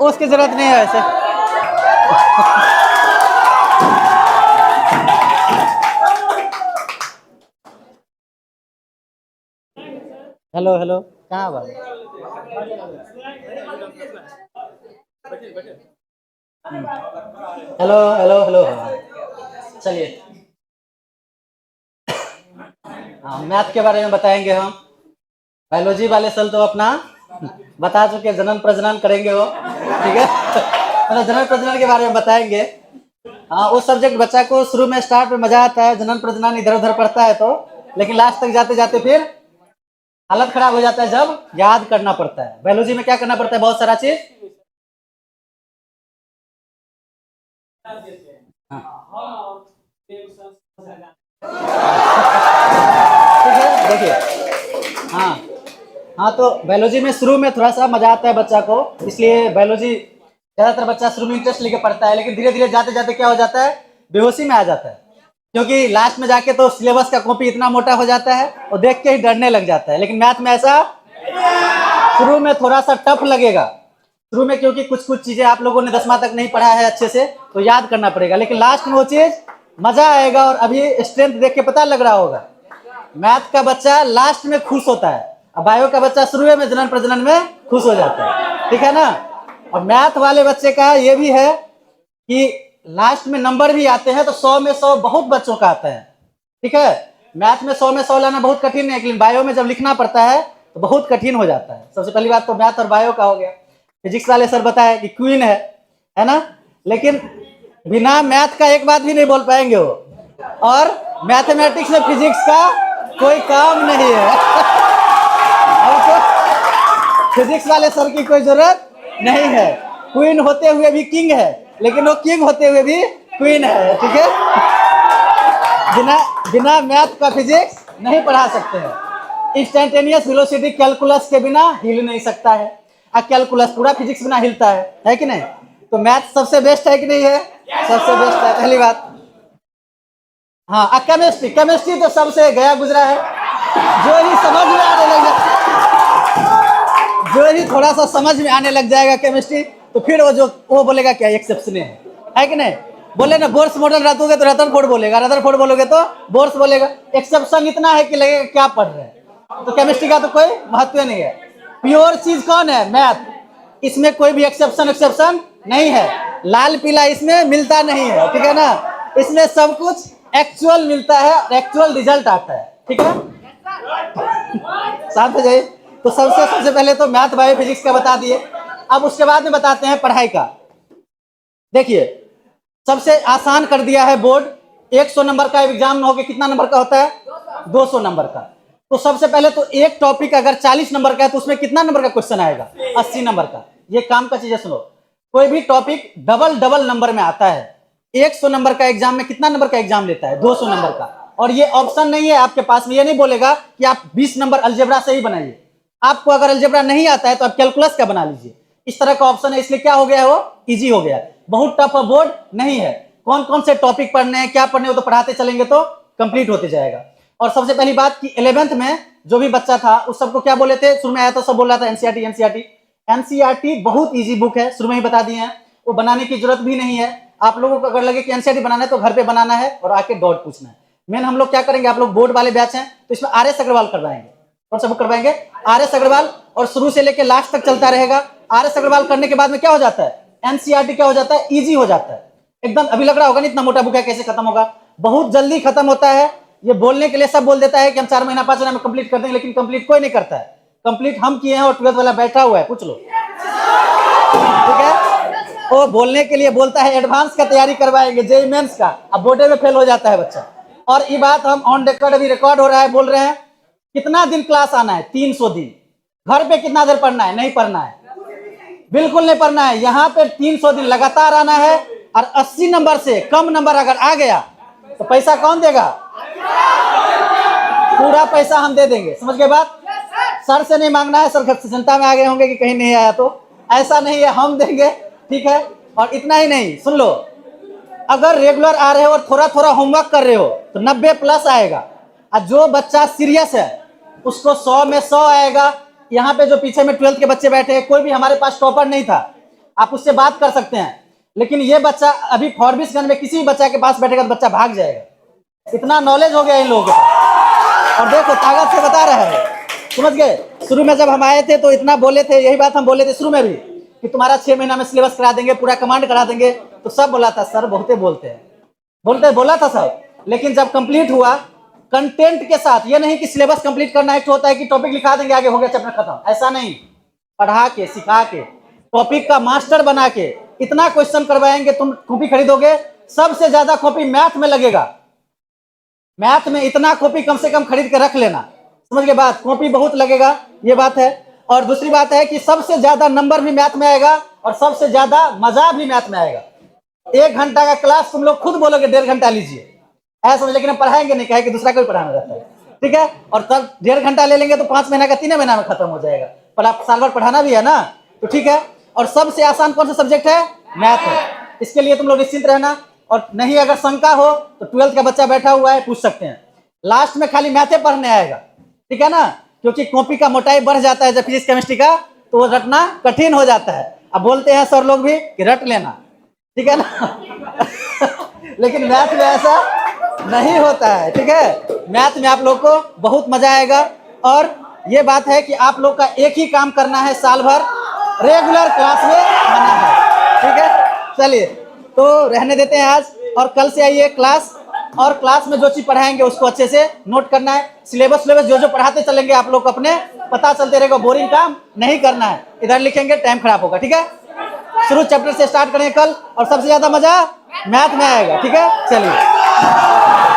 उसकी जरूरत नहीं है वैसे। हेलो हेलो, कहाँ बात? हेलो हेलो हेलो, चलिए। हाँ, मैथ के बारे में बताएंगे हम। बायोलॉजी वाले सल तो अपना बता चुके, जनन प्रजनन करेंगे वो, ठीक है। मतलब जनन प्रजनन के बारे में बताएंगे। हाँ, उस सब्जेक्ट बच्चा को शुरू में स्टार्ट में मजा आता है, जनन प्रजनन इधर उधर पढ़ता है तो, लेकिन लास्ट तक जाते जाते फिर हालत खराब हो जाता है जब याद करना पड़ता है। बायोलॉजी में क्या करना पड़ता है, बहुत सारा चीज। हाँ। ठीक है, देखिए। हाँ हाँ, तो बायोलॉजी में शुरू में थोड़ा सा मजा आता है बच्चा को, इसलिए बायोलॉजी ज्यादातर बच्चा शुरू में इंटरेस्ट लेके पढ़ता है, लेकिन धीरे धीरे जाते जाते क्या हो जाता है, बेहोशी में आ जाता है, क्योंकि लास्ट में जाके तो सिलेबस का कॉपी इतना मोटा हो जाता है और देख के ही डरने लग जाता है। लेकिन मैथ में ऐसा शुरू में थोड़ा सा टफ लगेगा शुरू में, क्योंकि कुछ कुछ चीजें आप लोगों ने 10वां तक नहीं पढ़ा है अच्छे से, तो याद करना पड़ेगा, लेकिन लास्ट में वो चीज मजा आएगा। और अभी स्ट्रेंथ देख के पता लग रहा होगा, मैथ का बच्चा लास्ट में खुश होता है, और बायो का बच्चा शुरू में जनन प्रजनन में खुश हो जाता है, ठीक है ना। और मैथ वाले बच्चे का ये भी है कि लास्ट में नंबर भी आते हैं तो 100 में 100 बहुत बच्चों का आता है, ठीक है। मैथ में 100 में 100 लाना बहुत कठिन है, लेकिन बायो में जब लिखना पड़ता है तो बहुत कठिन हो जाता है। सबसे पहली बात तो मैथ और बायो का हो गया। फिजिक्स वाले सर बताया कि क्वीन है ना, लेकिन बिना मैथ का एक बात भी नहीं बोल पाएंगे वो, और मैथमेटिक्स में फिजिक्स का कोई काम नहीं है। फिजिक्स वाले सर की कोई जरूरत नहीं है। क्वीन होते हुए भी किंग है, लेकिन वो किंग होते हुए भी क्वीन है, ठीक है। बिना मैथ का फिजिक्स नहीं पढ़ा सकते हैं। इंस्टेंटेनियस वेलोसिटी कैलकुलस के बिना हिल नहीं सकता है, और कैलकुलस पूरा फिजिक्स बिना हिलता है कि नहीं। तो मैथ सबसे बेस्ट है कि नहीं है, सबसे बेस्ट है, पहली बात। हाँ, केमिस्ट्री तो सबसे गया गुजरा है, जो ही समझ में आने लग जाए, जो ही थोड़ा सा समझ में आने लग जाएगा केमिस्ट्री, तो फिर वो बोलेगा क्या एक्सेप्शन है कि नहीं। बोले ना बोर्स मॉडल रखोगे तो रदरफोर्ड बोलेगा, रदरफोर्ड बोलोगे तो बोर्स बोलेगा। एक्सेप्शन इतना है कि लगेगा क्या पढ़ रहे हैं। तो केमिस्ट्री का तो कोई महत्व नहीं है। प्योर चीज कौन है, मैथ। इसमें कोई भी एक्सेप्शन नहीं है। लाल पीला इसमें मिलता नहीं है, ठीक है ना। इसमें सब कुछ एक्चुअल मिलता है और एक्चुअल रिजल्ट आता है, ठीक है। शांत हो जाइए। तो सबसे पहले तो मैथ बायो फिजिक्स का बता दिए। अब उसके बाद में बताते हैं पढ़ाई का। देखिए, सबसे आसान कर दिया है बोर्ड। 100 नंबर का एग्जाम हो के कितना नंबर का होता है, 200 नंबर का। तो सबसे पहले तो एक टॉपिक अगर 40 नंबर का है तो उसमें कितना नंबर का क्वेश्चन आएगा, 80 नंबर का। ये काम का चीजें सुनो, कोई भी टॉपिक डबल नंबर में आता है। 100 नंबर का एग्जाम में कितना नंबर का एग्जाम लेता है, 200 नंबर का। और ये ऑप्शन नहीं है आपके पास में, ये नहीं बोलेगा कि आप 20 नंबर अलजेब्रा से ही बनाइए। आपको अगर अलजेब्रा नहीं आता है तो आप कैलकुलस का बना लीजिए, इस तरह का ऑप्शन है। इसलिए क्या हो गया है, वो इजी हो गया है, बहुत टफ बोर्ड नहीं है। कौन कौन से टॉपिक पढ़ने हैं, क्या पढ़ने हो, तो पढ़ाते चलेंगे तो कंप्लीट होते जाएगा। और सबसे पहली बात कि 11th में जो भी बच्चा था उस सबको क्या बोले थे, शुरू में आया तो सब बोल रहा था एनसीईआरटी बहुत इजी बुक है, शुरू में ही बता दिए हैं। वो बनाने की जरूरत भी नहीं है। आप लोगों को अगर लगे कि एनसीईआरटी बनाना है तो घर पे बनाना है और आके डॉट पूछना है। मेन हम लोग क्या करेंगे, आप लोग बोर्ड वाले बैच हैं तो इसमें आर एस अग्रवाल करवाएंगे। कौन सा बुक करवाएंगे, आर एस अग्रवाल, और शुरू से लेकर लास्ट तक चलता रहेगा। आर एस अग्रवाल करने के बाद में क्या हो जाता है, एनसीईआरटी क्या हो जाता है, इजी हो जाता है एकदम। अभी लग रहा होगा नहीं इतना मोटा बुक है कैसे खत्म होगा, बहुत जल्दी खत्म होता है। ये बोलने के लिए सब बोल देता है कि हम 4 महीना 5 महीना में कंप्लीट कर देंगे, लेकिन कंप्लीट कोई नहीं करता है। कंप्लीट हम किए हैं और 12th वाला बैठा हुआ है, पूछ लो, ठीक है। वो बोलने के लिए बोलता है एडवांस का तैयारी करवाएंगे, जेईई मेंस का, अब बोर्डे में फेल हो जाता है बच्चा। और ये बात हम ऑन रिकॉर्ड, अभी रिकॉर्ड हो रहा है, बोल रहे हैं कितना दिन क्लास आना है, 300 दिन। घर पे कितना देर पढ़ना है, नहीं पढ़ना है, बिल्कुल नहीं पढ़ना है। यहाँ पे 300 दिन लगातार आना है। और 80 नंबर से कम नंबर अगर आ गया तो पैसा कौन देगा, पूरा पैसा हम दे देंगे, समझ गए बात। सर से नहीं मांगना है, सर चिंता में आ गए होंगे कि कहीं नहीं आया, तो ऐसा नहीं है, हम देंगे, ठीक है। और इतना ही नहीं, सुन लो, अगर रेगुलर आ रहे हो और थोड़ा थोड़ा होमवर्क कर रहे हो तो 90+ आएगा। और जो बच्चा सीरियस है उसको 100 में 100 आएगा। यहाँ पे जो पीछे में 12th के बच्चे बैठे हैं, कोई भी हमारे पास टॉपर नहीं था। आप उससे बात कर सकते हैं। लेकिन ये बच्चा अभी फॉरबिसगंज में किसी भी बच्चा के पास बैठेगा तो बच्चा भाग जाएगा, इतना नॉलेज हो गया इन लोगों के पास। और देखो ताकत से बता रहा है, समझ गए। शुरू में जब हम आए थे तो इतना बोले थे, यही बात हम बोले थे शुरू में भी कि तुम्हारा 6 महीना में सिलेबस करा देंगे, पूरा कमांड करा देंगे। तो सब बोला था सर बहुते बोलते हैं, बोला था सब। लेकिन जब कंप्लीट हुआ कंटेंट के साथ, ये नहीं कि सिलेबस कंप्लीट करना एक होता है कि टॉपिक लिखा देंगे आगे हो गया चैप्टर खत्म, ऐसा नहीं। पढ़ा के सिखा के टॉपिक का मास्टर बना के इतना क्वेश्चन करवाएंगे, तुम कॉपी खरीदोगे। सबसे ज्यादा कॉपी मैथ में लगेगा, मैथ में इतना कॉपी कम से कम खरीद के रख लेना, समझ के बात। कॉपी बहुत लगेगा, ये बात है। और दूसरी बात है कि सबसे ज्यादा नंबर भी मैथ में आएगा और सबसे ज्यादा मजा भी मैथ में आएगा। 1 घंटा का क्लास तुम लोग खुद बोलोगे 1.5 घंटा लीजिए, ऐसा समझ, लेकिन हम पढ़ाएंगे नहीं, कहे कि दूसरा कोई पढ़ाना रहता है, ठीक है। और तब 1.5 घंटा ले लेंगे तो 5 महीना का 3 महीना में खत्म हो जाएगा, पर आप साल भर पढ़ाना भी है ना, तो ठीक है। और सबसे आसान कौन सा सब्जेक्ट है? मैथ है। इसके लिए तुम लोग निश्चिंत रहना। और नहीं अगर शंका हो तो 12th का बच्चा बैठा हुआ है, पूछ सकते हैं। लास्ट में खाली मैथे पढ़ने आएगा, ठीक है ना, क्योंकि कॉपी का मोटाई बढ़ जाता है जब फिजिक्स केमिस्ट्री का, तो वो रटना कठिन हो जाता है। अब बोलते हैं सर लोग भी कि रट लेना, ठीक है ना लेकिन मैथ में ऐसा नहीं होता है, ठीक है। मैथ में आप लोग को बहुत मजा आएगा। और ये बात है कि आप लोग का एक ही काम करना है, साल भर रेगुलर क्लास में आना है, ठीक है। चलिए तो रहने देते हैं आज, और कल से आइए क्लास, और क्लास में जो चीज पढ़ाएंगे उसको अच्छे से नोट करना है। सिलेबस जो जो पढ़ाते चलेंगे आप लोग को अपने पता चलते रहेगा, बोरिंग काम नहीं करना है। इधर लिखेंगे टाइम खराब होगा, ठीक है। शुरू चैप्टर से स्टार्ट करेंगे कल, और सबसे ज्यादा मजा मैथ में आएगा, ठीक है। चलिए।